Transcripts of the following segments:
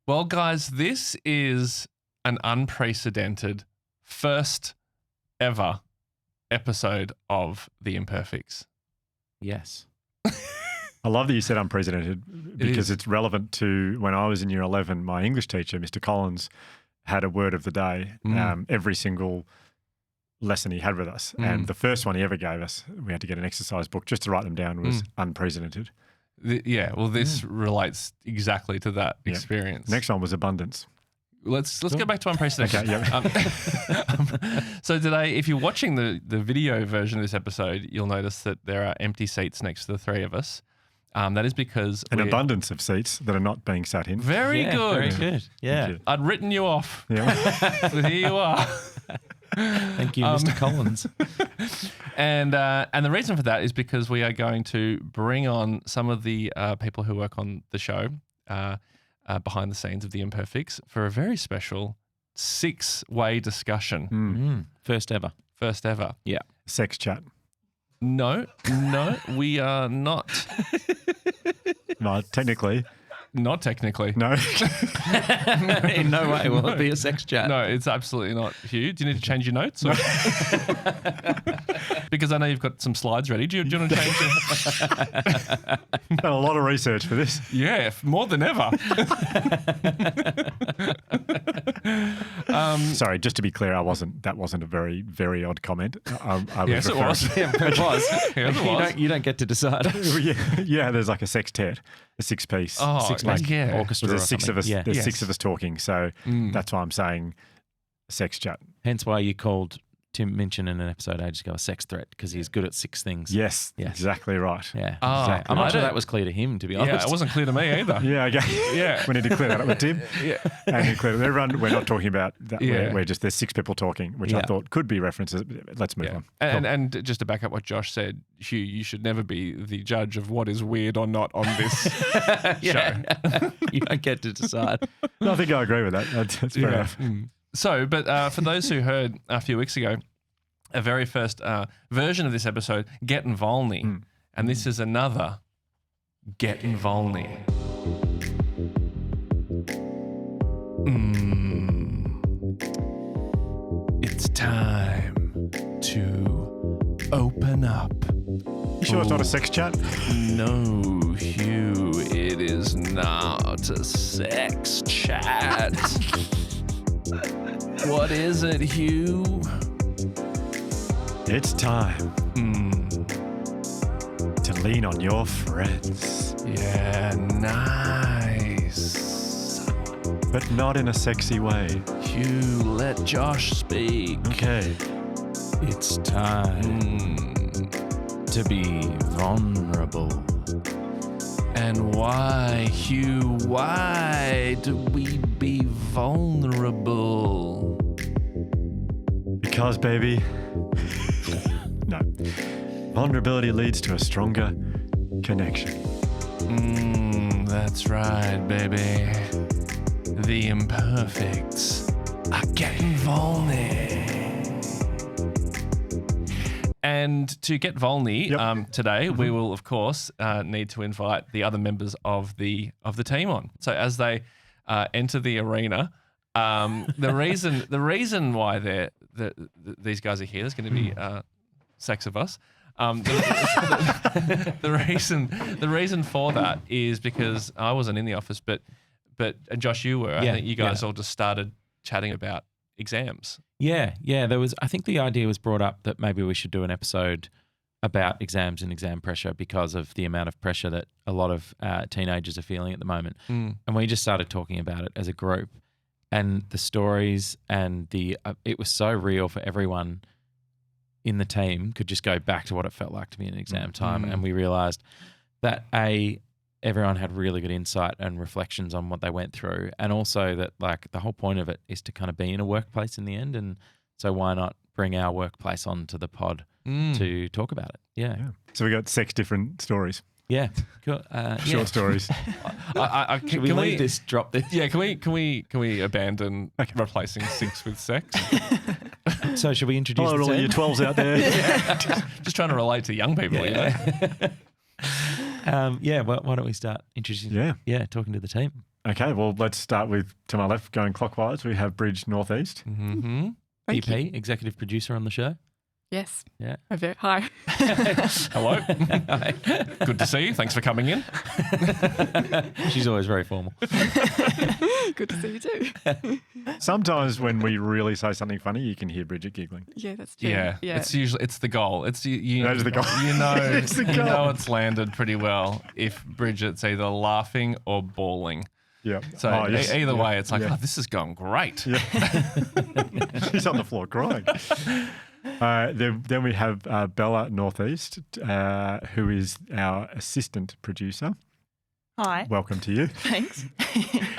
Well, guys, this is an unprecedented first ever episode of The Imperfects. Yes. I love that you said unprecedented because it's relevant to when I was in year 11, my English teacher, Mr. Collins, had a word of the day every single lesson he had with us. And the first one he ever gave us, we had to get an exercise book just to write them down, was unprecedented. This relates exactly to that experience. Next one was abundance. Let's go back to unprecedented. Okay, So today, if you're watching the video version of this episode, you'll notice that there are empty seats next to the three of us. That is because an abundance of seats that are not being sat in. Very good. Very good. Yeah. I'd written you off. Yeah. But here you are. Thank you, Mr. Collins. And the reason for that is because we are going to bring on some of the people who work on the show behind the scenes of The Imperfects for a very special 6-way discussion. First ever. First ever. Yeah. Sex chat. No, we are not. No, technically. Not technically. No. In no way will it be a sex chat. No, it's absolutely not. Hugh, do you need to change your notes? Or? Because I know you've got some slides ready. Do you want to change your... Done a lot of research for this. Yeah, more than ever. Sorry, just to be clear, that wasn't a very, very odd comment. Yes, it was. Yeah, it was. Yes, it was. You don't get to decide. yeah, there's like a sextet, a six-piece. Orchestra. There's six of us. Yeah. There's six of us talking, so that's why I'm saying sex chat. Hence why you called Tim Minchin in an episode ages ago a sex threat, because he's good at 6 things. Yes, exactly right. Yeah. Oh, exactly. I'm not sure that was clear to him, to be honest. Yeah, it wasn't clear to me either. Yeah, okay. Yeah. We need to clear that up with Tim. Yeah. And to clear everyone, we're not talking about that. Yeah. We're just, there's 6 people talking, which I thought could be references. Let's move on. And just to back up what Josh said, Hugh, you should never be the judge of what is weird or not on this show. You don't get to decide. No, I think I agree with that. That's fair enough. So, but for those who heard a few weeks ago, a very first version of this episode, Getting Vulny. And this is another Getting Vulny. It's time to open up. You sure it's not a sex chat? No, Hugh, it is not a sex chat. What is it, Hugh? It's time to lean on your friends. Yeah, nice. But not in a sexy way. Hugh, let Josh speak. Okay. It's time to be vulnerable. And why, Hugh, why do we be vulnerable? Because, baby, no. Vulnerability leads to a stronger connection. That's right, baby. The Imperfects are getting vulny. And to get vulny today, we will, of course, need to invite the other members of the team on. So as they enter the arena, the reason why these guys are here, there's going to be 6 of us. The reason for that is because I wasn't in the office, but and Josh, you were. I think you guys all just started chatting about exams. Yeah. I think the idea was brought up that maybe we should do an episode about exams and exam pressure because of the amount of pressure that a lot of teenagers are feeling at the moment. And we just started talking about it as a group, and the stories and it was so real for everyone in the team could just go back to what it felt like to be in exam time. And we realized that everyone had really good insight and reflections on what they went through. And also that like the whole point of it is to kind of be in a workplace in the end. And so why not bring our workplace onto the pod to talk about it? Yeah. So we got 6 different stories. Yeah. Cool. Short stories. Should we leave this, drop this? Yeah, can we abandon replacing 6 with sex? So should we introduce all the your team? 12s out there. Just trying to relate to young people, you know? Why don't we start introducing? Yeah. Talking to the team. Okay, well, let's start with, to my left, going clockwise, we have Bridge Northeast. Mm-hmm. Thank you. EP, executive producer on the show. Yes. Yeah. Hi. Hello. Good to see you. Thanks for coming in. She's always very formal. Good to see you too. Sometimes when we really say something funny, you can hear Bridget giggling. Yeah, that's true. Yeah. It's usually the goal. It's you. That is the goal. You know, It's the you goal. know it's landed pretty well if Bridget's either laughing or bawling. Yeah. So either way, it's like, oh, this is going great. Yeah. She's on the floor crying. Then we have Bella Northeast, who is our assistant producer. Hi. Welcome to you. Thanks.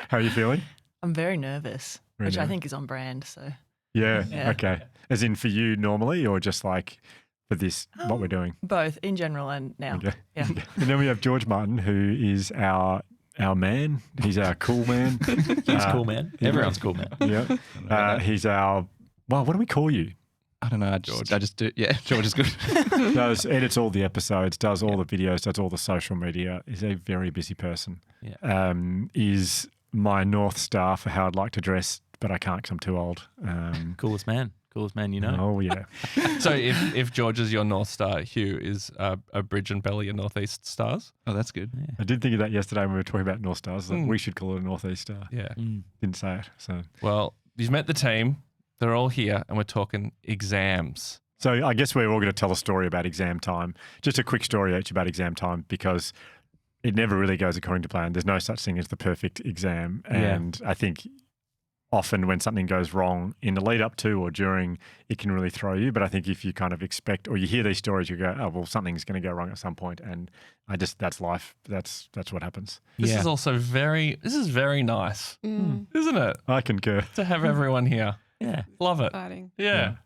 How are you feeling? I'm very nervous, Very which I nervous. think is on brand. So Yeah. Yeah. Okay. As in for you normally, or just like for this, what we're doing? both in general and now. Okay. Yeah. And then we have George Martin, who is our man. He's our cool man. He's cool, man. Everyone's cool, man. Yeah. He's our, well, what do we call you? I don't know. I just do. Yeah, George is good. Edits all the episodes, does all the videos, does all the social media. Is a very busy person. Yeah. Is my North Star for how I'd like to dress, but I can't because I'm too old. Coolest man you know. Oh, yeah. So if George is your North Star, Hugh is a Bridge and Bella your Northeast stars. Oh, that's good. Yeah. I did think of that yesterday when we were talking about North Stars. Like we should call it a Northeast Star. Yeah. Didn't say it. So Well, you've met the team. They're all here, and we're talking exams. I guess we're all going to tell a story about exam time. Just a quick story each about exam time, because it never really goes according to plan. There's no such thing as the perfect exam. And I think often when something goes wrong in the lead up to or during, it can really throw you. But I think if you kind of expect, or you hear these stories, you go, oh, well, something's going to go wrong at some point. And that's life. That's what happens. This is also very nice, isn't it? I concur. To have everyone here. Yeah. Love it. Exciting. Yeah.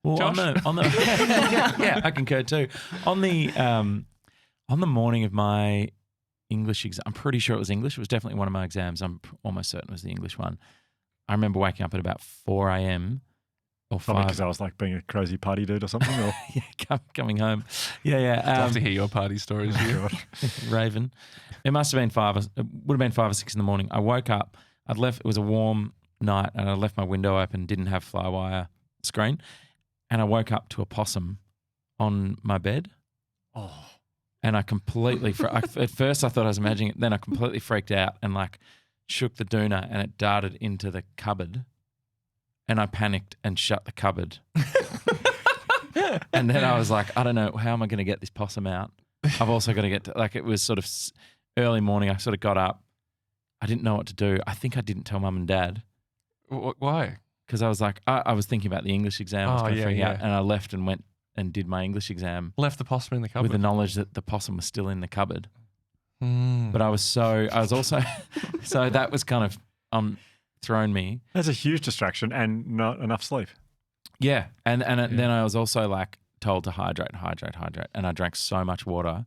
Well, Josh? on the yeah, I concur too. On the morning of my English exam, I'm pretty sure it was English. It was definitely one of my exams. I'm almost certain it was the English one. I remember waking up at about 4 a.m. or 5. Probably because I was like being a crazy party dude or something. Or coming home. Yeah. I'd love to hear your party stories, Hugh. Raven. It must have been 5. It would have been 5 or 6 in the morning. I woke up. I'd left. It was a warm night, and I left my window open. Didn't have Flywire screen, and I woke up to a possum on my bed. Oh. And I completely, at first I thought I was imagining it, then I completely freaked out and like shook the doona, and it darted into the cupboard, and I panicked and shut the cupboard. And then I was like, I don't know, how am I going to get this possum out? I've also got to get to, like, it was sort of early morning. I sort of got up. I didn't know what to do. I think I didn't tell mum and dad. Why? Because I was like, I was thinking about the English exam. I was Oh, going to yeah, freak yeah. out, and I left and went and did my English exam Left the possum in the cupboard. with the knowledge that the possum was still in the cupboard. Mm. But I was also, so that was kind of thrown me. That's a huge distraction and not enough sleep. Yeah. And then I was also like told to hydrate. And I drank so much water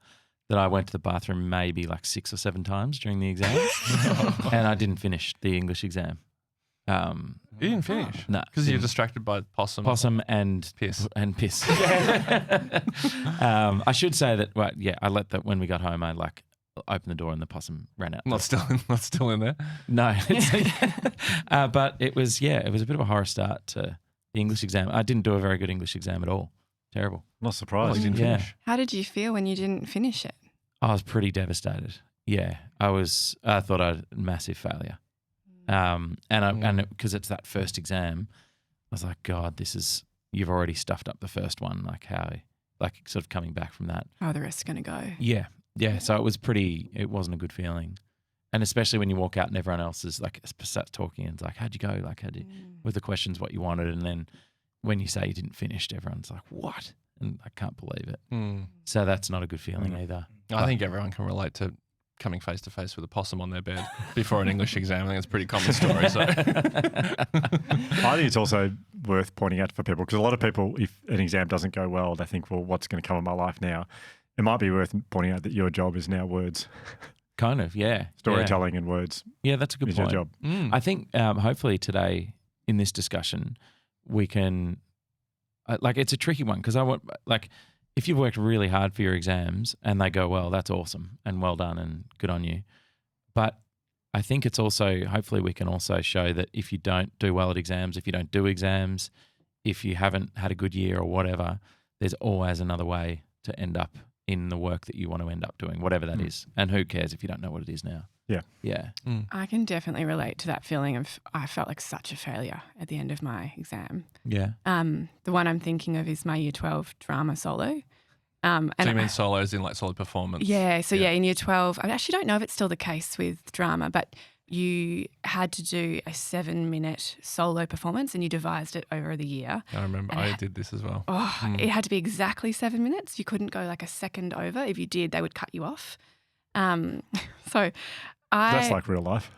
that I went to the bathroom maybe like 6 or 7 times during the exam. And I didn't finish the English exam. You didn't finish? No. Because you're distracted by possum. Possum and Piss. And piss. I should say that, well, yeah, I let that when we got home, I like opened the door and the possum ran out. Not still in there. No. But it was a bit of a horror start to the English exam. I didn't do a very good English exam at all. Terrible. Not surprised. You didn't Yeah. finish. How did you feel when you didn't finish it? I was pretty devastated. Yeah. I thought I had a massive failure. And because it's that first exam, I was like, God, you've already stuffed up the first one. Like sort of coming back from that. How are the rest going to go? Yeah. Yeah. So it wasn't a good feeling. And especially when you walk out and everyone else is like starts talking and it's like, how'd you go? Like, with the questions, what you wanted. And then when you say you didn't finish, everyone's like, what? And I can't believe it. Mm. So that's not a good feeling either. I think everyone can relate to coming face to face with a possum on their bed before an English exam. I think it's a pretty common story. So. I think it's also worth pointing out for people, because a lot of people, if an exam doesn't go well, they think, well, what's going to come of my life now? It might be worth pointing out that your job is now words. Kind of, yeah. Storytelling and words Yeah, that's a good is point. your job. Mm. I think hopefully today in this discussion we can it's a tricky one, because I want, like, if you've worked really hard for your exams and they go well, that's awesome and well done and good on you. But I think it's also, hopefully we can also show that if you don't do well at exams, if you don't do exams, if you haven't had a good year or whatever, there's always another way to end up in the work that you want to end up doing, whatever that is. And who cares if you don't know what it is now? Yeah. Yeah. I can definitely relate to that feeling of I felt like such a failure at the end of my exam. Yeah. The one I'm thinking of is my Year 12 drama solo. So you mean solos in like solo performance? Yeah. So in Year 12, I actually don't know if it's still the case with drama, but you had to do a 7-minute solo performance and you devised it over the year. I remember I did this as well. It had to be exactly 7 minutes. You couldn't go like a second over. If you did, they would cut you off. That's like real life.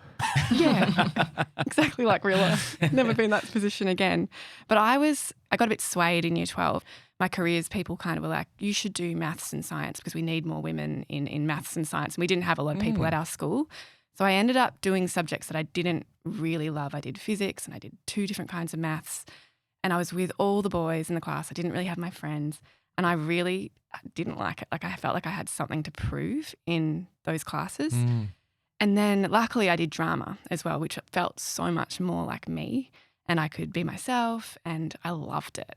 Yeah, exactly like real life. Never been in that position again. But I got a bit swayed in Year 12. My careers people kind of were like, you should do maths and science because we need more women in maths and science. And we didn't have a lot of people at our school. So I ended up doing subjects that I didn't really love. I did physics and I did 2 different kinds of maths. And I was with all the boys in the class. I didn't really have my friends. And I really didn't like it. Like I felt like I had something to prove in those classes. And then luckily I did drama as well, which felt so much more like me and I could be myself and I loved it.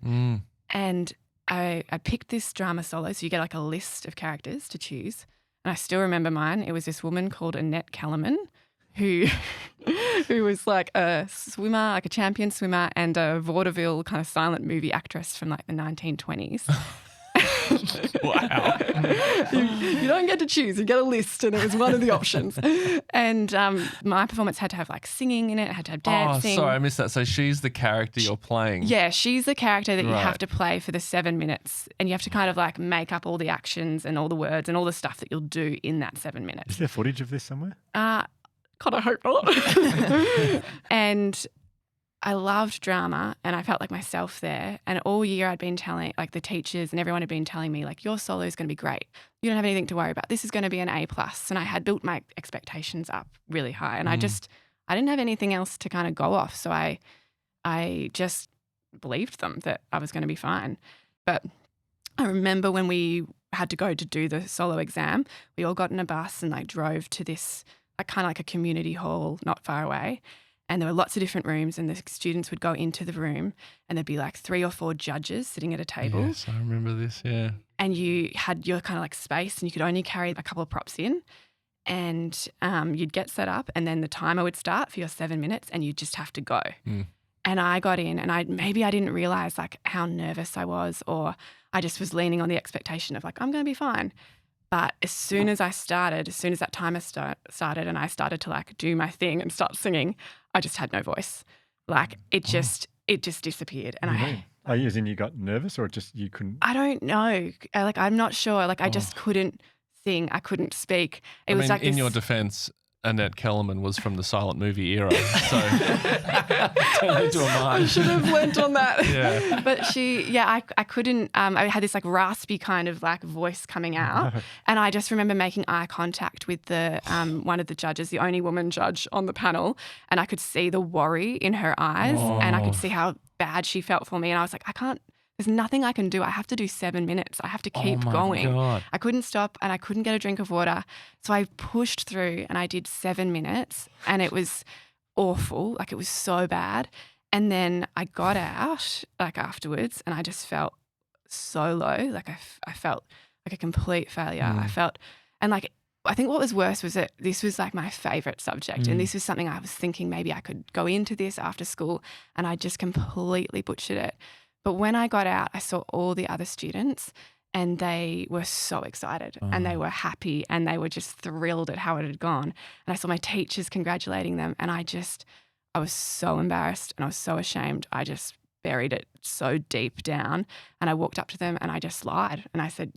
And I picked this drama solo. So you get like a list of characters to choose. And I still remember mine. It was this woman called Annette Kellerman who was like a swimmer, like a champion swimmer and a vaudeville kind of silent movie actress from like the 1920s. Wow. You don't get to choose. You get a list and it was one of the options. And my performance had to have like singing in it. It had to have dancing. Oh, sorry, I missed that. So she's the character you're playing. Yeah, she's the character that you Right. have to play for the 7 minutes. And you have to kind of like make up all the actions and all the words and all the stuff that you'll do in that 7 minutes. Is there footage of this somewhere? God, I hope not. And I loved drama and I felt like myself there. And all year I'd been telling, like the teachers and everyone had been telling me, like, your solo is going to be great. You don't have anything to worry about. This is going to be an A+. And I had built my expectations up really high. And I didn't have anything else to kind of go off. So I just believed them that I was going to be fine. But I remember when we had to go to do the solo exam, we all got in a bus and like drove to this like kind of like a community hall not far away. And there were lots of different rooms and the students would go into the room and there'd be like 3 or 4 judges sitting at a table. Yes, I remember this, yeah. And you had your kind of like space and you could only carry a couple of props in and you'd get set up and then the timer would start for your 7 minutes and you'd just have to go. And I got in and maybe I didn't realise like how nervous I was or I just was leaning on the expectation of like, I'm going to be fine. But as soon as that timer started and I started to like do my thing and start singing, I just had no voice. Like it just disappeared. And As in you got nervous or just you couldn't? I don't know. I'm not sure. Like I just couldn't sing. I couldn't speak. It was like in your defense, Annette Kellerman was from the silent movie era. So Turn into a I mime. should have went on that. Yeah. But I couldn't, I had this like raspy kind of like voice coming out. And I just remember making eye contact with the one of the judges, the only woman judge on the panel. And I could see the worry in her eyes and I could see how bad she felt for me. And I was like, there's nothing I can do. I have to do 7 minutes. I have to keep going. God. I couldn't stop and I couldn't get a drink of water. So I pushed through and I did 7 minutes and it was awful. Like it was so bad. And then I got out like afterwards and I just felt so low. Like I felt like a complete failure. I felt, and like, I think what was worse was that this was like my favourite subject and this was something I was thinking maybe I could go into this after school and I just completely butchered it. But when I got out, I saw all the other students and they were so excited and they were happy and they were just thrilled at how it had gone. And I saw my teachers congratulating them and I was so embarrassed and I was so ashamed. I just buried it so deep down and I walked up to them and I just lied and I said,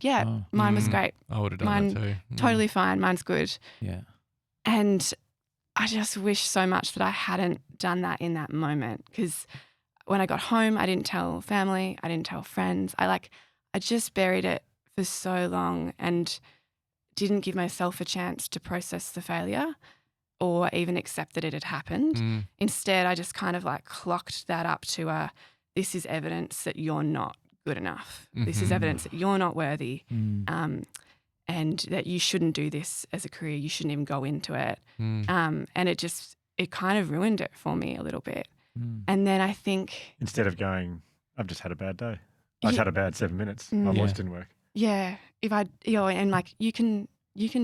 mine was great. I would have done that too. Totally fine. Mine's good. Yeah. And I just wish so much that I hadn't done that in that moment because when I got home, I didn't tell family, I didn't tell friends. I just buried it for so long and didn't give myself a chance to process the failure or even accept that it had happened. Instead, I just kind of like clocked that up to this is evidence that you're not good enough. This is evidence that you're not worthy. and that you shouldn't do this as a career. You shouldn't even go into it. And it kind of ruined it for me a little bit. And then I think Instead of going, I've just had a bad day. I just had a bad 7 minutes. My voice didn't work. yeah, if I, and like you can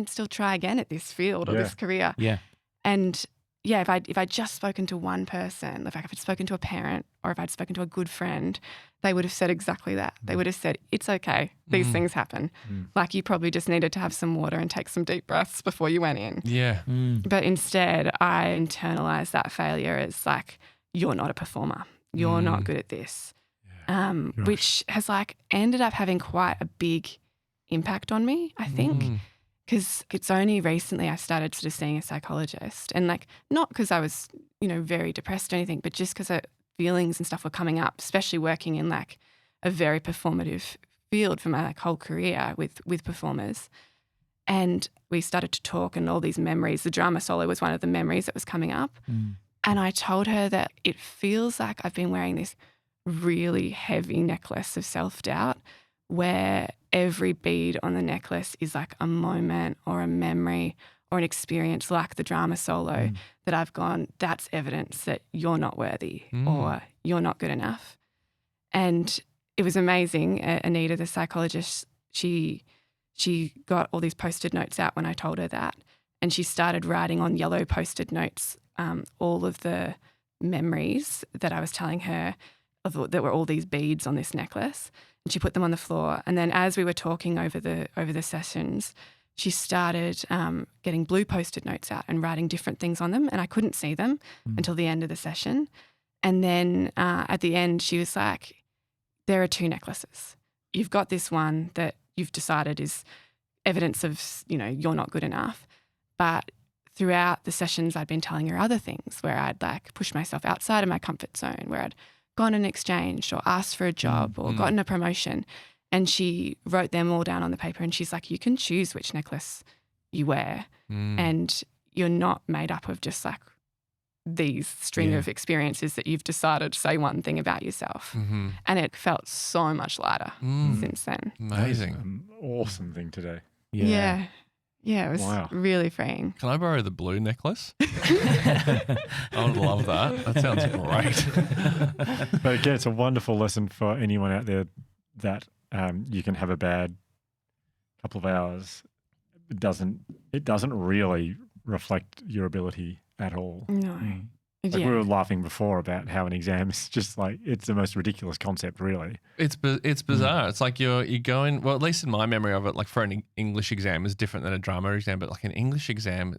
still try again at this field or this career. Yeah. And yeah, if I'd just spoken to one person, if I'd spoken to a parent or if I'd spoken to a good friend, they would have said exactly that. They would have said, it's okay. These things happen. Like you probably just needed to have some water and take some deep breaths before you went in. Yeah. But instead, I internalized that failure as like, you're not a performer. You're not good at this. Which has like ended up having quite a big impact on me, I think. Because it's only recently I started sort of seeing a psychologist, and like not because I was, very depressed or anything, but just because feelings and stuff were coming up, especially working in like a very performative field for my like whole career with performers. And we started to talk, and all these memories, the drama solo was one of the memories that was coming up. And I told her that it feels like I've been wearing this really heavy necklace of self-doubt where every bead on the necklace is like a moment or a memory or an experience like the drama solo that I've gone, that's evidence that you're not worthy or you're not good enough. And it was amazing. Anita, the psychologist, she got all these Post-it notes out when I told her that, and she started writing on yellow Post-it notes all of the memories that I was telling her that were all these beads on this necklace. And she put them on the floor. And then as we were talking over the sessions, she started getting blue Post-it notes out and writing different things on them. And I couldn't see them until the end of the session. And then at the end, she was like, there are 2 necklaces. You've got this one that you've decided is evidence of, you're not good enough. But throughout the sessions, I'd been telling her other things where I'd like push myself outside of my comfort zone, where I'd gone and exchanged or asked for a job or gotten a promotion. And she wrote them all down on the paper, and she's like, you can choose which necklace you wear, and you're not made up of just like these string of experiences that you've decided to say one thing about yourself. And it felt so much lighter since then. Amazing. An awesome thing to do. Yeah, it was really freeing. Can I borrow the blue necklace? I would love that. That sounds great. But again, it's a wonderful lesson for anyone out there that you can have a bad couple of hours. It doesn't really reflect your ability at all. No. Like we were laughing before about how an exam is just like, it's the most ridiculous concept, really. It's bizarre. It's like you're going, well, at least in my memory of it, like for an English exam is different than a drama exam, but like an English exam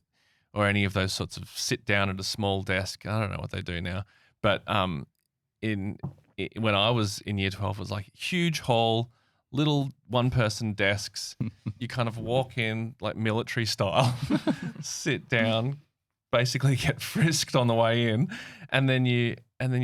or any of those sorts of sit down at a small desk, I don't know what they do now, but when I was in year 12, it was like huge hall, little one-person desks. You kind of walk in like military style, sit down, basically get frisked on the way in, and then you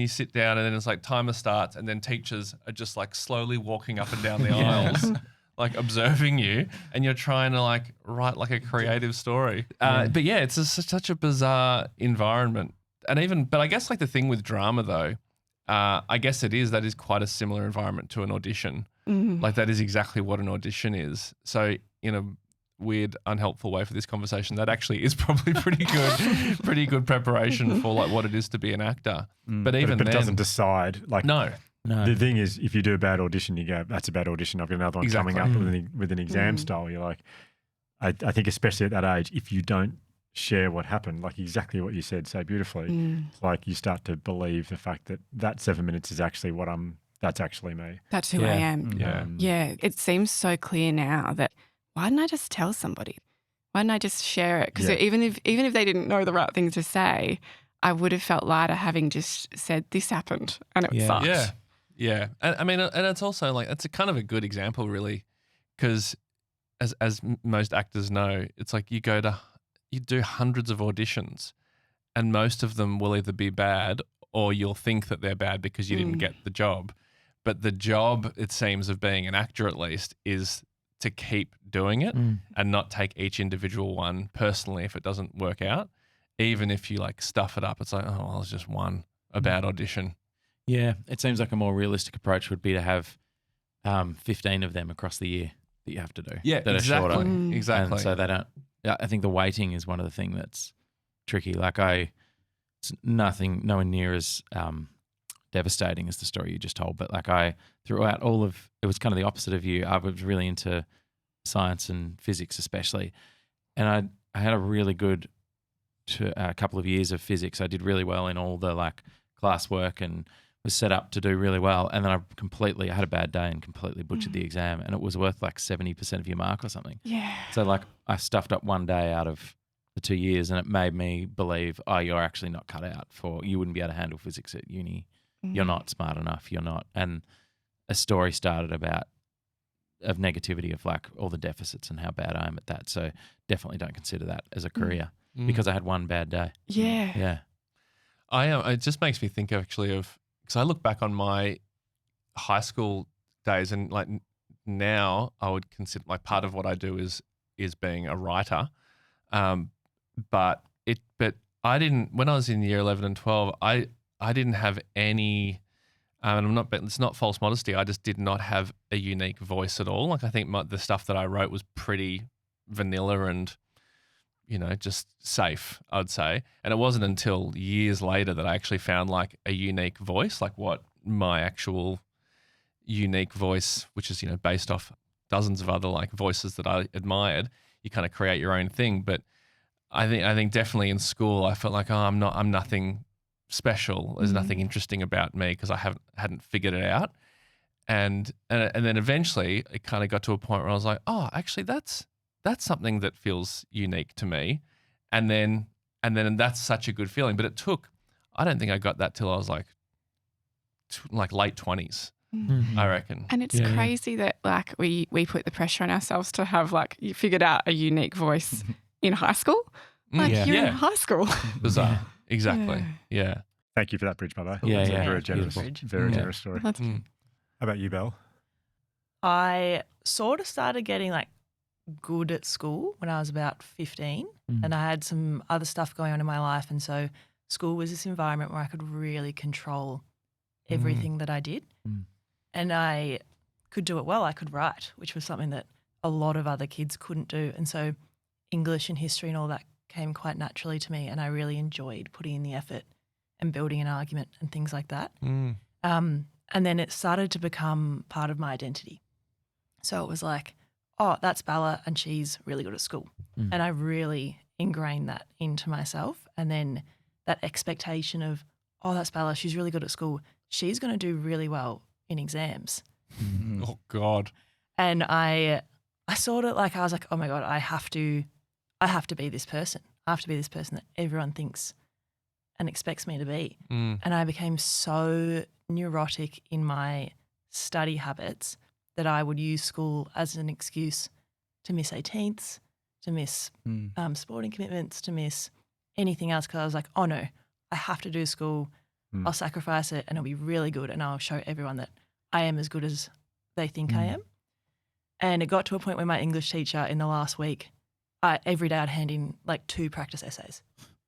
sit down, and then it's like timer starts, and then teachers are just like slowly walking up and down the aisles, like observing you, and you're trying to like write like a creative story. But yeah, it's such a bizarre environment, but I guess like the thing with drama though, I guess that is quite a similar environment to an audition. Like that is exactly what an audition is. So in a weird, unhelpful way for this conversation, that actually is probably pretty good preparation for like what it is to be an actor. But even but it then, doesn't decide. Like no. The thing is, if you do a bad audition, you go, that's a bad audition. I've got another one coming up with an exam style. You're like, I think especially at that age, if you don't share what happened, like exactly what you said so beautifully, it's like you start to believe the fact that 7 minutes is actually that's actually me. That's who I am. Yeah. It seems so clear now that why didn't I just tell somebody? Why didn't I just share it? Because even if they didn't know the right thing to say, I would have felt lighter having just said this happened and it sucked. Yeah. And I mean, and it's also like, it's a kind of a good example really, because as most actors know, it's like you do hundreds of auditions and most of them will either be bad or you'll think that they're bad because you didn't get the job. But the job, it seems, of being an actor at least is to keep doing it and not take each individual one personally if it doesn't work out. Even if you like stuff it up, it's like, oh, well, it's just a bad audition. Yeah, it seems like a more realistic approach would be to have 15 of them across the year. that you have to do. Yeah, that exactly. are shorter. Exactly. And so they don't. I think the waiting is one of the things that's tricky. Like it's nowhere near as devastating as the story you just told. But like throughout it was kind of the opposite of you. I was really into science and physics, especially, and I had a really good couple of years of physics. I did really well in all the like classwork and was set up to do really well. And then I had a bad day and completely butchered the exam, and it was worth like 70% of your mark or something. Yeah. So like I stuffed up one day out of the 2 years, and it made me believe, oh, you're actually not cut out you wouldn't be able to handle physics at uni. You're not smart enough. You're not. And a story started of negativity of like all the deficits and how bad I am at that. So definitely don't consider that as a career because I had one bad day. Yeah. Yeah. It just makes me think actually of, because I look back on my high school days, and like now I would consider like part of what I do is being a writer. But I didn't, when I was in year 11 and 12, I didn't have any, and it's not false modesty. I just did not have a unique voice at all. Like I think the stuff that I wrote was pretty vanilla and, just safe, I would say. And it wasn't until years later that I actually found like a unique voice, like what my actual unique voice, which is, based off dozens of other like voices that I admired. You kind of create your own thing. But I think definitely in school I felt like, I'm nothing special. There's nothing interesting about me because I hadn't figured it out. And then eventually it kind of got to a point where I was like, oh, actually that's something that feels unique to me. And then that's such a good feeling. But I don't think I got that till I was like late 20s, I reckon. And it's crazy that like we put the pressure on ourselves to have like you figured out a unique voice in high school. Like you're in high school. Bizarre. Exactly. Yeah. Thank you for that bridge, by the way. Yeah, That's yeah. a very generous, Beautiful. very generous story. How That's about you, Belle? I sort of started getting like good at school when I was about 15 and I had some other stuff going on in my life. And so school was this environment where I could really control everything that I did. And I could do it well. I could write, which was something that a lot of other kids couldn't do. And so English and history and all that came quite naturally to me, and I really enjoyed putting in the effort and building an argument and things like that. And then it started to become part of my identity. So it was like, oh, that's Bella and she's really good at school. And I really ingrained that into myself. And then that expectation of, oh, that's Bella, she's really good at school. She's going to do really well in exams. Oh, God. And I sort of like, I was like, oh my God, I have to be this person. I have to be this person that everyone thinks and expects me to be. And I became so neurotic in my study habits that I would use school as an excuse to miss 18ths, to miss sporting commitments, to miss anything else, because I was like, oh no, I have to do school. I'll sacrifice it and it'll be really good and I'll show everyone that I am as good as they think I am. And it got to a point where my English teacher in the last week, every day I'd hand in like 2 practice essays.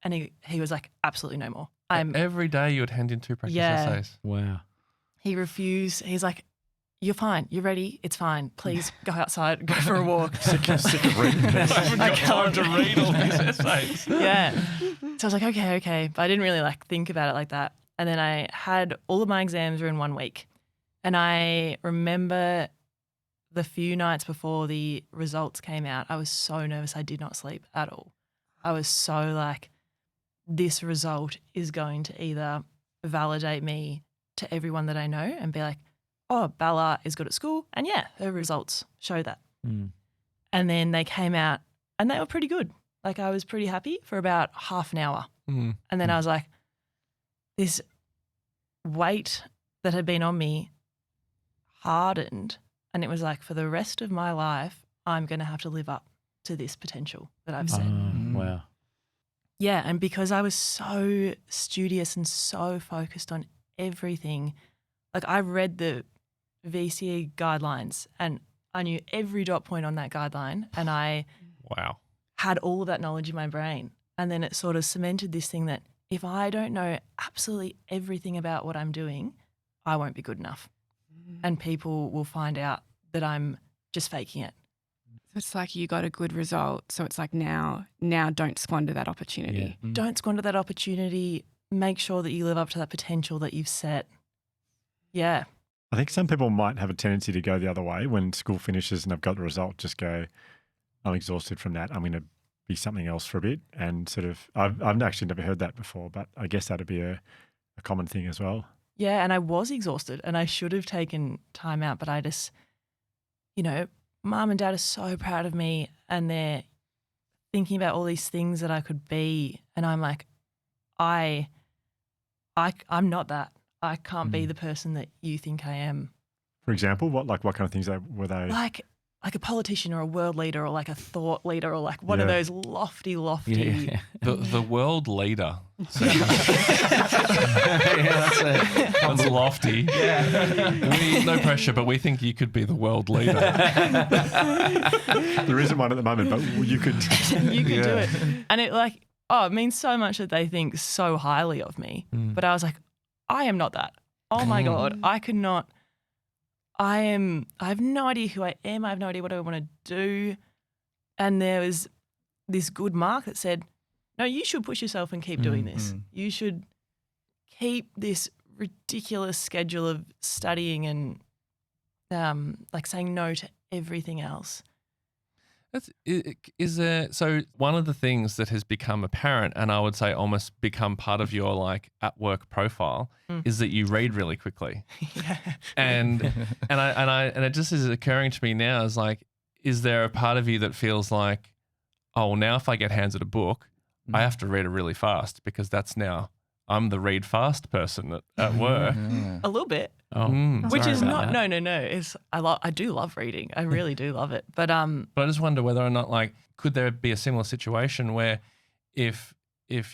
And he was like, absolutely no more. Every day you would hand in 2 practice essays. Wow. He refused. He's like, you're fine. You're ready. It's fine. Please go outside, go for a walk. Sick of reading this. I haven't got time to read all these essays. Yeah. So I was like, okay. But I didn't really like think about it like that. And then I had all of my exams were in 1 week. And I remember the few nights before the results came out, I was so nervous. I did not sleep at all. I was so like, this result is going to either validate me to everyone that I know and be like, oh, Bella is good at school. And yeah, her results show that. And then they came out and they were pretty good. Like I was pretty happy for about half an hour. And then I was like, this weight that had been on me hardened. And it was like, for the rest of my life, I'm going to have to live up to this potential that I've set. Wow. Yeah. And because I was so studious and so focused on everything, like I read the VCE guidelines and I knew every dot point on that guideline and I had all of that knowledge in my brain. And then it sort of cemented this thing that if I don't know absolutely everything about what I'm doing, I won't be good enough. And people will find out that I'm just faking it It's like you got a good result. So it's like now don't squander that opportunity. Yeah. Don't squander that opportunity. Make sure that you live up to that potential that you've set. Yeah. I think some people might have a tendency to go the other way when school finishes and they've got the result, just go, I'm exhausted from that. I'm going to be something else for a bit. And sort of, I've actually never heard that before, but I guess that'd be a common thing as well. Yeah, and I was exhausted and I should have taken time out, but I just, Mum and Dad are so proud of me and they're thinking about all these things that I could be. And I'm like, I'm not that. I can't be the person that you think I am. For example, what kind of things were they? Like a politician or a world leader or like a thought leader or like one of those lofty. Yeah. The world leader. Yeah, that's it. That's lofty. Yeah. No pressure, but we think you could be the world leader. There isn't one at the moment, but you could. You could do it. And it it means so much that they think so highly of me. But I was like, I am not that. Oh my God. I could not. I have no idea who I am. I have no idea what I want to do. And there was this good mark that said, no, you should push yourself and keep doing this. You should keep this ridiculous schedule of studying and saying no to everything else. So one of the things that has become apparent, and I would say almost become part of your at work profile, is that you read really quickly. And it just is occurring to me now is is there a part of you that feels like, oh, well, now if I get handed a book, I have to read it really fast because I'm the read fast person at work. A little bit. Oh, Which is not, that. no. I do love reading. I really do love it. But I just wonder whether or not could there be a similar situation where if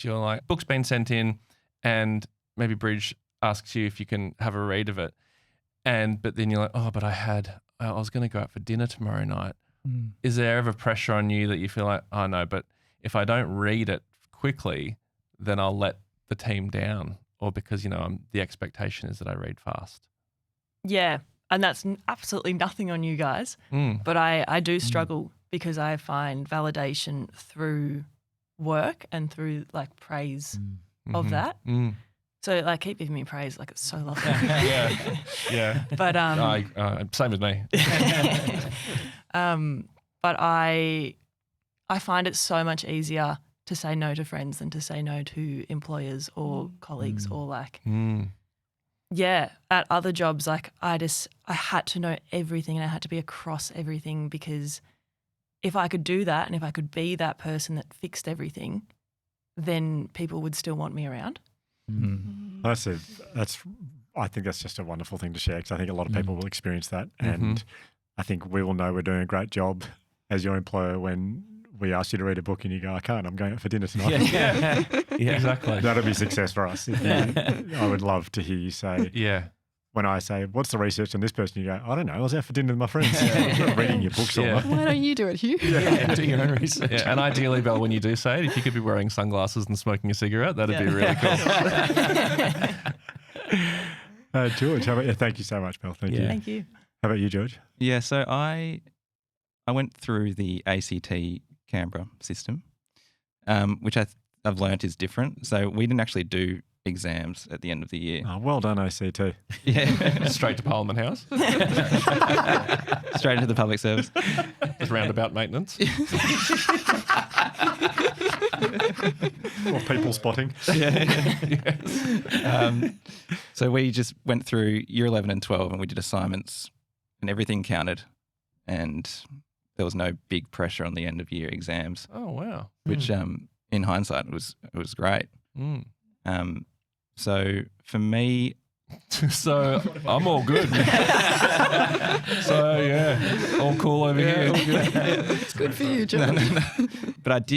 you're book's been sent in and maybe Bridge asks you if you can have a read of it, but then you're like, oh, but I was going to go out for dinner tomorrow night. Is there ever pressure on you that you feel like, oh no, but if I don't read it quickly, then I'll let the team down, or because the expectation is that I read fast? Yeah, and that's absolutely nothing on you guys, but I do struggle because I find validation through work and through praise of that. So keep giving me praise, it's so lovely. yeah. But same as me. but I find it so much easier to say no to friends than to say no to employers or colleagues or at other jobs, I had to know everything and I had to be across everything because if I could do that and if I could be that person that fixed everything, then people would still want me around. I think that's just a wonderful thing to share because I think a lot of people will experience that. And I think we will know we're doing a great job as your employer when we ask you to read a book and you go, I can't, I'm going out for dinner tonight. Yeah, exactly. That'll be success for us. I would love to hear you say, when I say, what's the research on this person? You go, I don't know, I was out for dinner with my friends. I'm not reading your books all night. Why don't you do it, Hugh? Do your own research. And ideally, Belle, when you do say it, if you could be wearing sunglasses and smoking a cigarette, that'd be really cool. George, how about you? Thank you so much, Belle. Thank you. Thank you. How about you, George? Yeah, so I went through the ACT Canberra system, which I've learnt is different. So we didn't actually do exams at the end of the year. Oh, well done, ACT. Yeah. Straight to Parliament House. Straight into the public service. Just roundabout maintenance. Or people spotting. So we just went through year 11 and 12 and we did assignments and everything counted. And there was no big pressure on the end of year exams. Oh, wow. Which in hindsight it was great. So for me, so I'm all good. So yeah, all cool over here. All good. It's good for you, John. No. But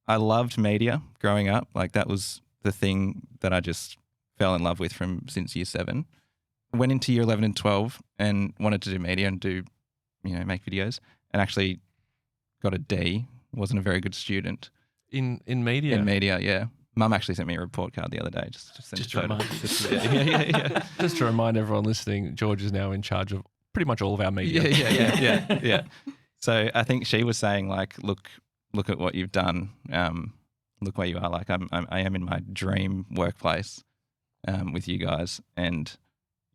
I loved media growing up. That was the thing that I just fell in love with since year 7. Went into year 11 and 12 and wanted to do media and make videos, and actually got a D. Wasn't a very good student. In media? In media, yeah. Mum actually sent me a report card the other day. Just to remind. Just to remind everyone listening, George is now in charge of pretty much all of our media. Yeah. So I think she was saying like, look at what you've done. Look where you are. Like I am in my dream workplace with you guys, and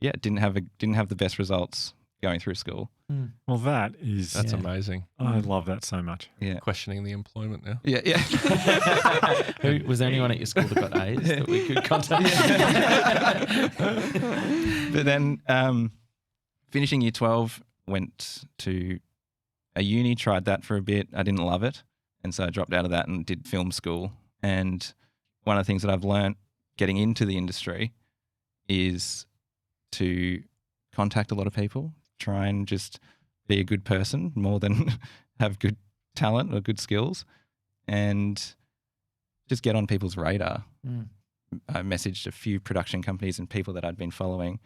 yeah, didn't have the best results going through school. Well, that's amazing. I love that so much. Yeah, Questioning the employment now. yeah. Was there anyone at your school that got A's that we could contact? But then finishing year 12, went to a uni, tried that for a bit. I didn't love it. And so I dropped out of that and did film school. And one of the things that I've learned getting into the industry is to contact a lot of people, try and just be a good person more than have good talent or good skills, and just get on people's radar. I messaged a few production companies and people that I'd been following,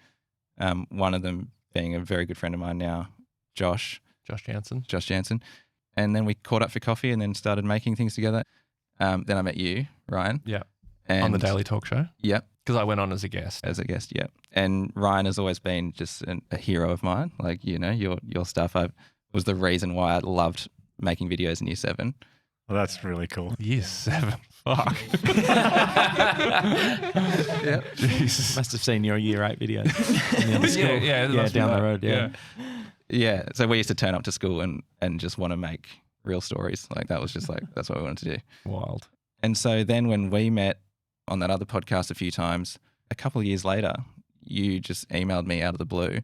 one of them being a very good friend of mine now, Josh Jansen. And then we caught up for coffee and then started making things together. Then I met you, Ryan. Yeah. And on the Daily Talk Show. Yep. Because I went on as a guest. Yeah. And Ryan has always been just a hero of mine. Like, you know, your stuff was the reason why I loved making videos in year 7. Well, that's really cool. Year 7. Fuck. Yeah. Jesus. Must have seen your year 8 videos. In the other school. Yeah, down the road. Yeah. Yeah. So we used to turn up to school and just want to make real stories. Like that was just like, that's what we wanted to do. Wild. And so then when we met on that other podcast a few times, a couple of years later, you just emailed me out of the blue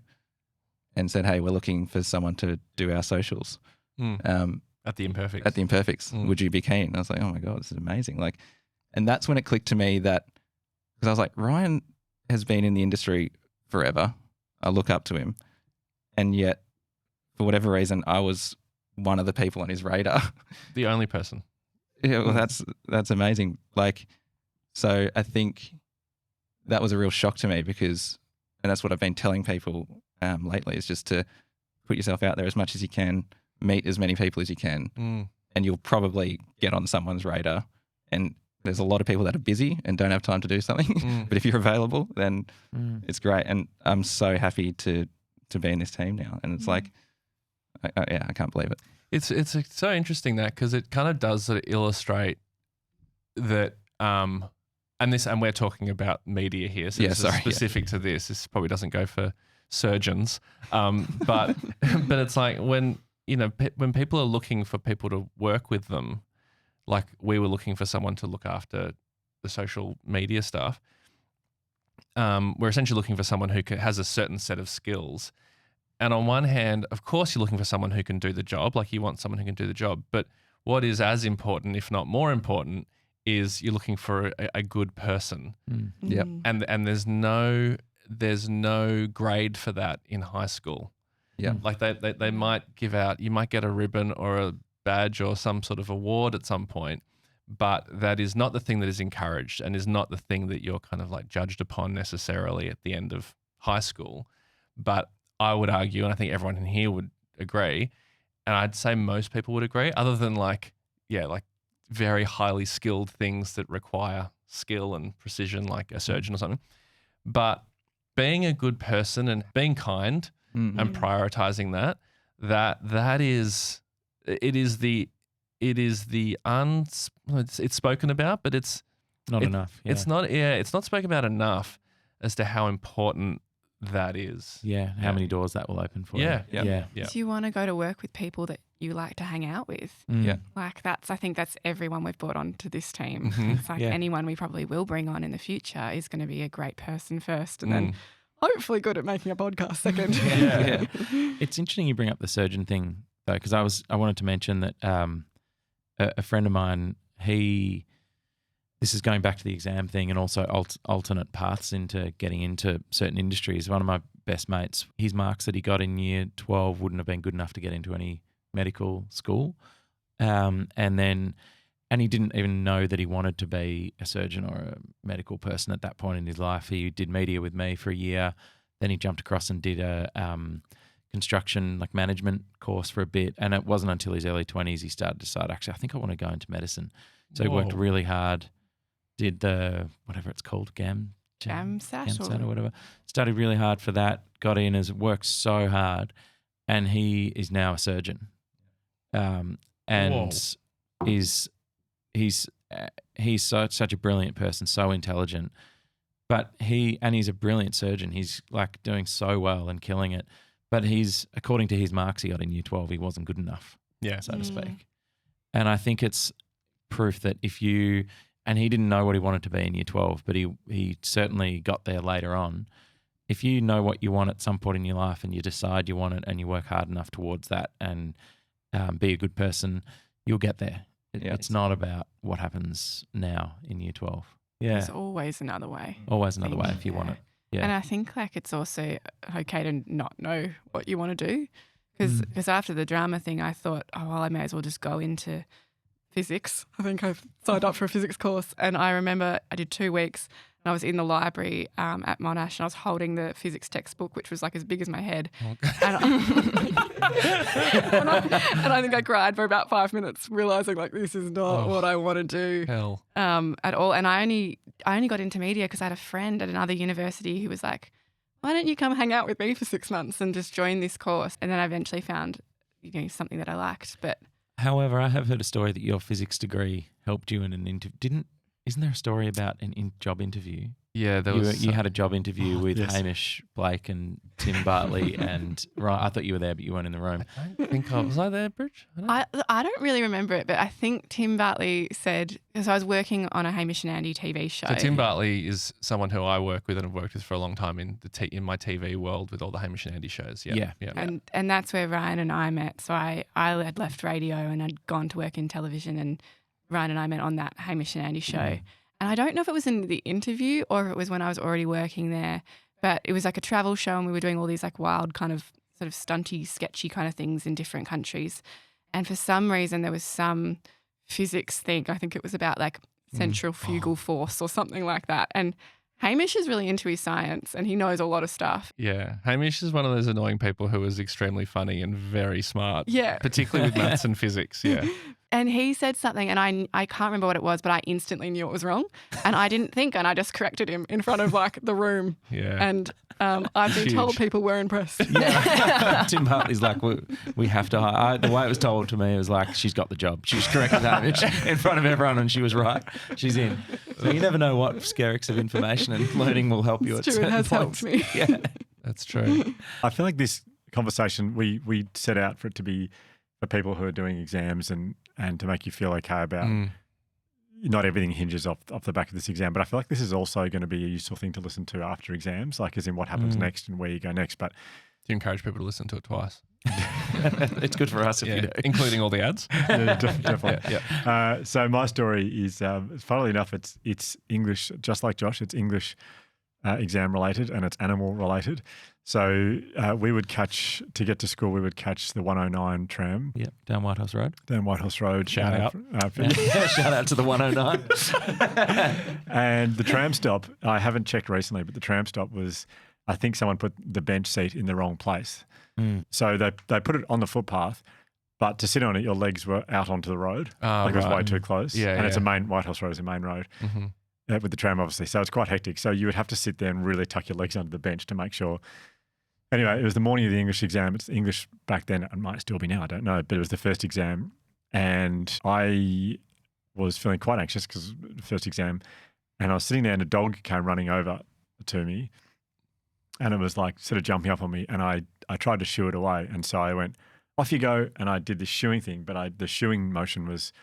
and said, hey, we're looking for someone to do our socials. At the Imperfects. At the Imperfects. Would you be keen? And I was like, oh my God, this is amazing. Like, and that's when it clicked to me that, because I was like, Ryan has been in the industry forever. I look up to him. And yet, for whatever reason, I was one of the people on his radar. The only person. Yeah, well, that's amazing. Like, so I think that was a real shock to me because, and that's what I've been telling people lately, is just to put yourself out there as much as you can, meet as many people as you can, and you'll probably get on someone's radar. And there's a lot of people that are busy and don't have time to do something, but if you're available, then it's great. And I'm so happy to be in this team now. And it's like, I can't believe it. It's so interesting that, because it kind of does sort of illustrate that, and we're talking about media here, so this is specific to this. This probably doesn't go for surgeons, but it's like when when people are looking for people to work with them, like we were looking for someone to look after the social media stuff. We're essentially looking for someone who has a certain set of skills. And on one hand, of course, you're looking for someone who can do the job, like you want someone who can do the job. But what is as important, if not more important, is you're looking for a good person. Yep. And there's no grade for that in high school. Yeah. Like they might give out, you might get a ribbon or a badge or some sort of award at some point, but that is not the thing that is encouraged and is not the thing that you're kind of like judged upon necessarily at the end of high school. But I would argue, and I think everyone in here would agree, and I'd say most people would agree, other than like very highly skilled things that require skill and precision, like a surgeon or something. But being a good person and being kind and prioritizing that is it's spoken about, but it's not enough. Yeah. It's not spoken about enough as to how important that is. Yeah, how many doors that will open for you. Yeah. Do you want to go to work with people that you like to hang out with? Yeah. Like I think that's everyone we've brought on to this team. It's like anyone we probably will bring on in the future is going to be a great person first and then hopefully good at making a podcast second. Yeah. It's interesting you bring up the surgeon thing though, because I wanted to mention that a friend of mine, this is going back to the exam thing and also alternate paths into getting into certain industries. One of my best mates, his marks that he got in year 12 wouldn't have been good enough to get into any medical school. And he didn't even know that he wanted to be a surgeon or a medical person at that point in his life. He did media with me for a year. Then he jumped across and did a construction like management course for a bit. And it wasn't until his early 20s he started to decide, actually, I think I want to go into medicine. So he worked really hard. Did the, whatever it's called, GAMSAT or whatever. Studied really hard for that, got in, has worked so hard, and he is now a surgeon. and he's such a brilliant person, so intelligent. But he's a brilliant surgeon. He's like doing so well and killing it. But according to his marks he got in year 12, he wasn't good enough, so to speak. And I think it's proof that and he didn't know what he wanted to be in year 12, but he certainly got there later on. If you know what you want at some point in your life and you decide you want it and you work hard enough towards that and be a good person, you'll get there. It's not about what happens now in year 12. Yeah. There's always another way. Always another way if you want it. Yeah. And I think like it's also okay to not know what you want to do because after the drama thing, I thought, oh, well, I may as well just go into physics. I think I've signed up for a physics course. And I remember I did 2 weeks and I was in the library at Monash and I was holding the physics textbook, which was like as big as my head. And I think I cried for about 5 minutes, realising like this is not what I want to do at all. And I only got into media because I had a friend at another university who was like, why don't you come hang out with me for 6 months and just join this course? And then I eventually found something that I liked. But however, I have heard a story that your physics degree helped you in an interview. Isn't there a story about job interview? Yeah, you had a job interview with yes. Hamish Blake and Tim Bartley, and I thought you were there, but you weren't in the room. I don't think was I there, Bridge? I don't really remember it, but I think Tim Bartley said, because I was working on a Hamish and Andy TV show. So Tim Bartley is someone who I work with and have worked with for a long time in my TV world with all the Hamish and Andy shows. Yeah. And that's where Ryan and I met. So I had left radio and I'd gone to work in television, and Ryan and I met on that Hamish and Andy show. And I don't know if it was in the interview or if it was when I was already working there, but it was like a travel show and we were doing all these like wild kind of sort of stunty, sketchy kind of things in different countries. And for some reason there was some physics thing. I think it was about like centrifugal force or something like that. And Hamish is really into his science and he knows a lot of stuff. Yeah. Hamish is one of those annoying people who is extremely funny and very smart. Yeah. Particularly with maths and physics. Yeah. And he said something and I can't remember what it was, but I instantly knew it was wrong. And I didn't think, and I just corrected him in front of like the room. Yeah. And I've been told people were impressed. Yeah. Tim Hartley's like, we have to hire. The way it was told to me, it was like, she's got the job. She's corrected Hamish in front of everyone and she was right. She's in. So you never know what skerricks of information and learning will help you It's at true, certain it has points. helped me. Yeah. That's true. I feel like this conversation, we set out for it to be for people who are doing exams and to make you feel okay about not everything hinges off the back of this exam. But I feel like this is also going to be a useful thing to listen to after exams, like as in what happens next and where you go next. But Do you encourage people to listen to it twice? It's good for us if you do. Including all the ads. Yeah, definitely. Yeah. So my story is, funnily enough, it's English, just like Josh. It's English exam related and it's animal related. So we would to get to school, we would catch the 109 tram. Yep, down Whitehorse Road. Down Whitehorse Road. Shout out. Shout out to the 109. And the tram stop, I haven't checked recently, but the tram stop was, I think someone put the bench seat in the wrong place. So they put it on the footpath, but to sit on it, your legs were out onto the road. It was way too close. Yeah, and it's Whitehorse Road is a main road. With the tram, obviously. So it's quite hectic. So you would have to sit there and really tuck your legs under the bench to make sure. Anyway, it was the morning of the English exam. It's English back then. It might still be now. I don't know. But it was the first exam. And I was feeling quite anxious because the first exam. And I was sitting there and a dog came running over to me. And it was like sort of jumping up on me. And I tried to shoo it away. And so I went, off you go. And I did this shooing thing. But the shooing motion was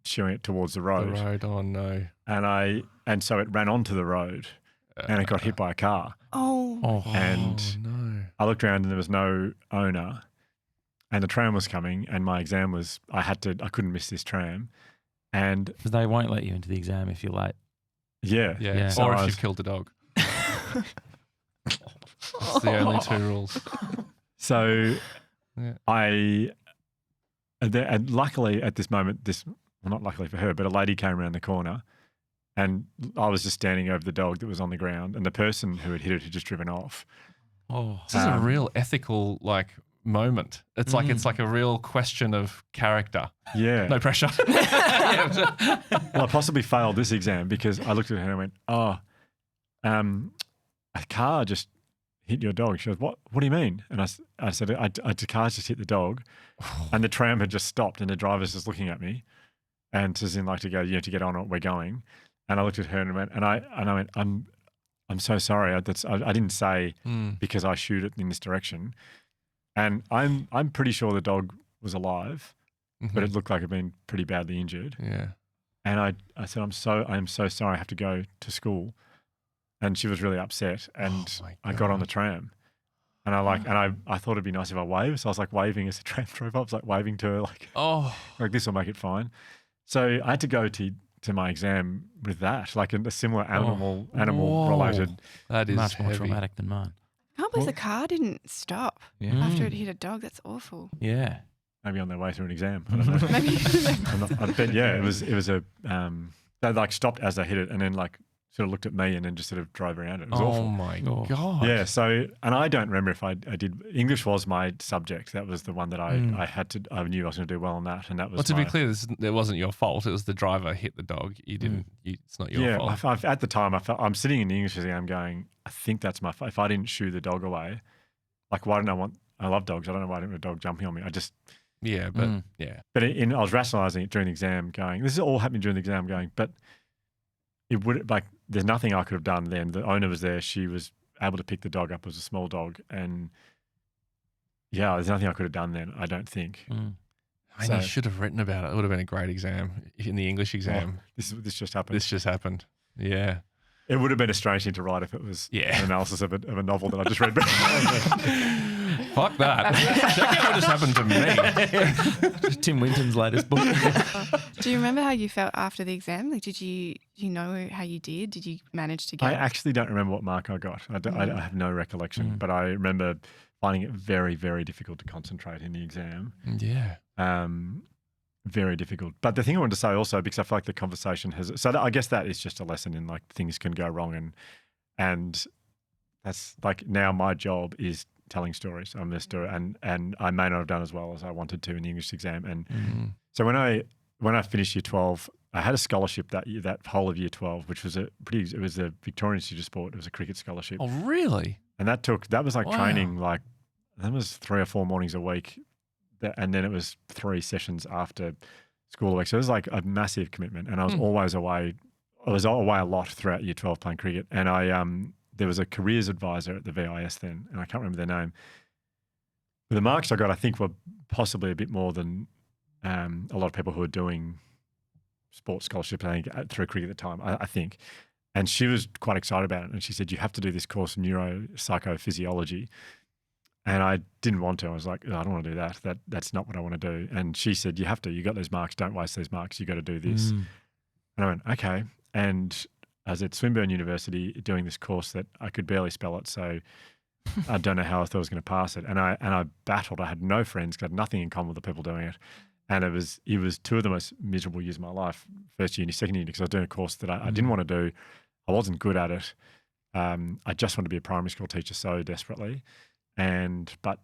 shooing it towards the road. The road, oh no. And so it ran onto the road and it got hit by a car. And no. I looked around and there was no owner and the tram was coming and my exam was, I couldn't miss this tram. And Because they won't let you into the exam if you're late. yeah. So or if you've killed a dog. It's the only two rules. So and luckily at this moment, well, not luckily for her, but a lady came around the corner and I was just standing over the dog that was on the ground and the person who had hit it had just driven off. This is a real ethical moment. It's like a real question of character. Yeah. No pressure. Well, I possibly failed this exam because I looked at her and I went, a car just hit your dog. She goes, what do you mean? And I said, the car's just hit the dog. And the tram had just stopped and the driver's just looking at me and says in like to go, you have to get on it, we're going. And I looked at her and I went, I'm so sorry. I didn't say because I shoot it in this direction. And I'm pretty sure the dog was alive, but it looked like it had been pretty badly injured. Yeah. And I said, I am so sorry I have to go to school. And she was really upset. And I got on the tram. And I thought it'd be nice if I waved. So I was like waving as the tram drove up. I was like waving to her like this will make it fine. So I had to go to my exam with that, like a similar animal related. That is much more heavy. traumatic than mine. I can't believe the car didn't stop after it hit a dog. That's awful. Yeah. Maybe on their way through an exam. I don't know. Maybe. I bet, yeah, it was a they like stopped as they hit it and then like sort of looked at me and then just sort of drove around it. It was awful. My God. Yeah. So, and I don't remember if I did. English was my subject. That was the one that I had to. I knew I was going to do well on that, and that was. Well, to be clear, it wasn't your fault. It was the driver hit the dog. You didn't. It's not your fault. Yeah. At the time, I'm sitting in the English exam going, I think that's my fault. If I didn't shoo the dog away, like why didn't I love dogs. I don't know why I didn't want a dog jumping on me. I just. Yeah, but yeah. But I was rationalising it during the exam, going, this is all happening during the exam, going, but it would like. There's nothing I could have done then. The owner was there. She was able to pick the dog up. It was a small dog. And yeah, there's nothing I could have done then, I don't think. I mean, you should have written about it. It would have been a great exam in the English exam. This just happened. This just happened. Yeah. It would have been a strange thing to write if it was an analysis of a novel that I just read. Fuck that. Check out what just happened to me. Tim Winton's latest book. Do you remember how you felt after the exam? Like, did you know how you did? Did you manage to get? I actually don't remember what mark I got. I have no recollection, but I remember finding it very, very difficult to concentrate in the exam. Yeah. Very difficult. But the thing I wanted to say also, because I feel like the conversation has, so I guess that is just a lesson in like things can go wrong, and that's like now my job is telling stories. I'm a story, and I may not have done as well as I wanted to in the English exam. And so when I finished year 12, I had a scholarship that year, that whole of year 12, which was it was the Victorian Institute of Sport. It was a cricket scholarship. Oh, really? And that was like training, like that was 3 or 4 mornings a week. And then it was 3 sessions after school a week. So it was like a massive commitment. And I was always away. I was away a lot throughout year 12 playing cricket. And there was a careers advisor at the VIS then, and I can't remember their name. But the marks I got, I think, were possibly a bit more than a lot of people who were doing sports scholarships through cricket at the time, I think. And she was quite excited about it. And she said, you have to do this course in neuropsychophysiology. And I didn't want to. I was like, I don't want to do that. That's not what I want to do. And she said, you have to. You got those marks. Don't waste those marks. You got to do this. And I went, okay. And I was at Swinburne University doing this course that I could barely spell it. So I don't know how I thought I was going to pass it. And I battled. I had no friends. Got nothing in common with the people doing it. And it was 2 of the most miserable years of my life, first year and second year, because I was doing a course that I didn't want to do. I wasn't good at it. I just wanted to be a primary school teacher so desperately. But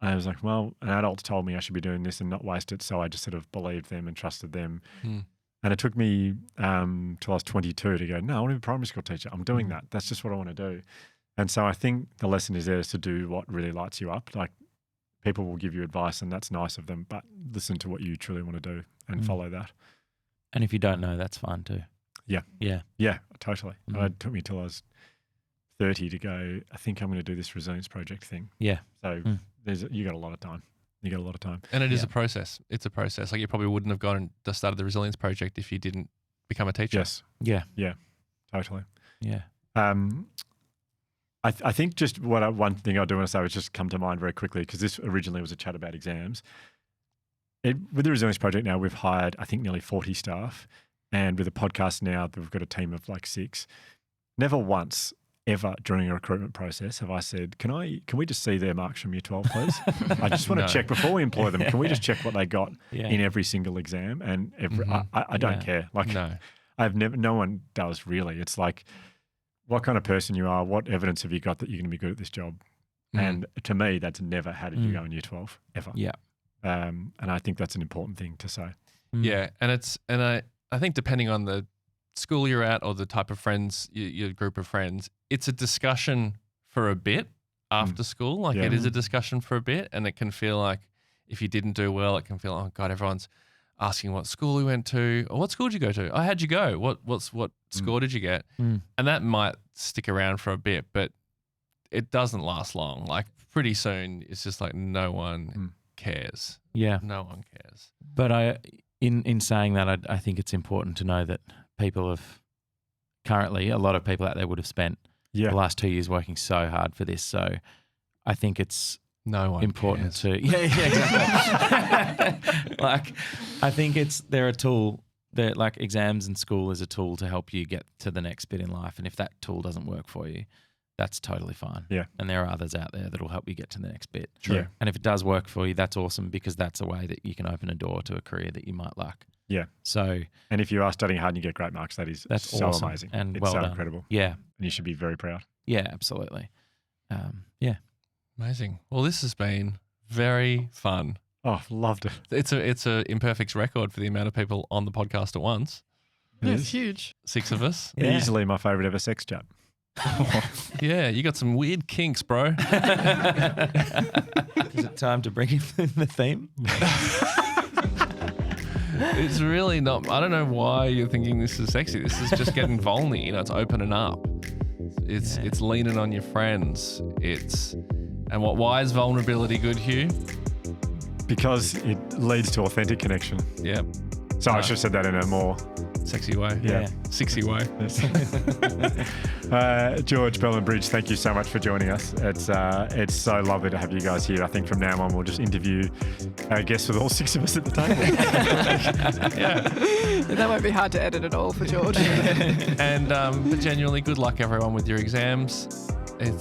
I was like, well, an adult told me I should be doing this and not waste it. So I just sort of believed them and trusted them. And it took me till I was 22 to go, no, I want to be a primary school teacher. I'm doing that. That's just what I want to do. And so I think the lesson is there is to do what really lights you up. Like people will give you advice and that's nice of them, but listen to what you truly want to do and follow that. And if you don't know, that's fine too. Yeah. Yeah. Yeah, totally. And it took me till I was 30 to go, I think I'm going to do this resilience project thing. Yeah. So you got a lot of time. You got a lot of time. And it is a process. It's a process. Like you probably wouldn't have gone and just started the resilience project if you didn't become a teacher. Yes. Yeah. Yeah. Totally. Yeah. I think just one thing I do want to say, which just come to mind very quickly, because this originally was a chat about exams. With the resilience project now, we've hired, I think, nearly 40 staff. And with the podcast now, we've got a team of like 6. Never once ever during a recruitment process have I said, can we just see their marks from year 12, please? I just want to check before we employ them. Can we just check what they got in every single exam? And I don't care. Like no one does really. It's like what kind of person you are, what evidence have you got that you're going to be good at this job? And to me, that's never how did you go in year 12 ever. Yeah. And I think that's an important thing to say. Yeah. And I think depending on the school you're at or the type of friends, your group of friends, it's a discussion for a bit after school. Like it is a discussion for a bit, and it can feel like if you didn't do well, it can feel, oh God, everyone's asking what school we went to, or what school did you go to? Oh, how'd you go? What score did you get? And that might stick around for a bit, but it doesn't last long. Like pretty soon, it's just like no one cares. Yeah, no one cares. But in saying that, I think it's important to know that people have currently, a lot of people out there would have spent the last 2 years working so hard for this. So I think it's no one important cares. to exactly. Like I think they're a tool. That like exams and school is a tool to help you get to the next bit in life. And if that tool doesn't work for you, that's totally fine. Yeah. And there are others out there that will help you get to the next bit. True. Yeah. And if it does work for you, that's awesome, because that's a way that you can open a door to a career that you might like. Yeah. So, and if you are studying hard and you get great marks, that's so awesome. amazing. And it's well so done. incredible. Yeah. And you should be very proud. Yeah, absolutely. Yeah. Amazing. Well, this has been very fun. Oh, loved it. It's a Imperfects record for the amount of people on the podcast at once. It's huge. 6 of us. Yeah. Easily my favourite ever sex chat. Yeah, you got some weird kinks, bro. Is it time to bring in the theme? It's really not. I don't know why you're thinking this is sexy. This is just getting vulny. It's opening up. It's leaning on your friends. Why is vulnerability good, Hugh? Because it leads to authentic connection. Yeah. So I should have said that in a more sexy way. Yeah. Sexy way. George, Bellman Bridge, thank you so much for joining us. It's so lovely to have you guys here. I think from now on we'll just interview guests with all 6 of us at the table. Yeah. That won't be hard to edit at all for George. And but genuinely, good luck everyone with your exams. You're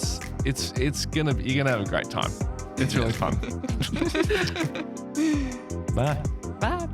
gonna have a great time. It's really fun. Bye. Bye.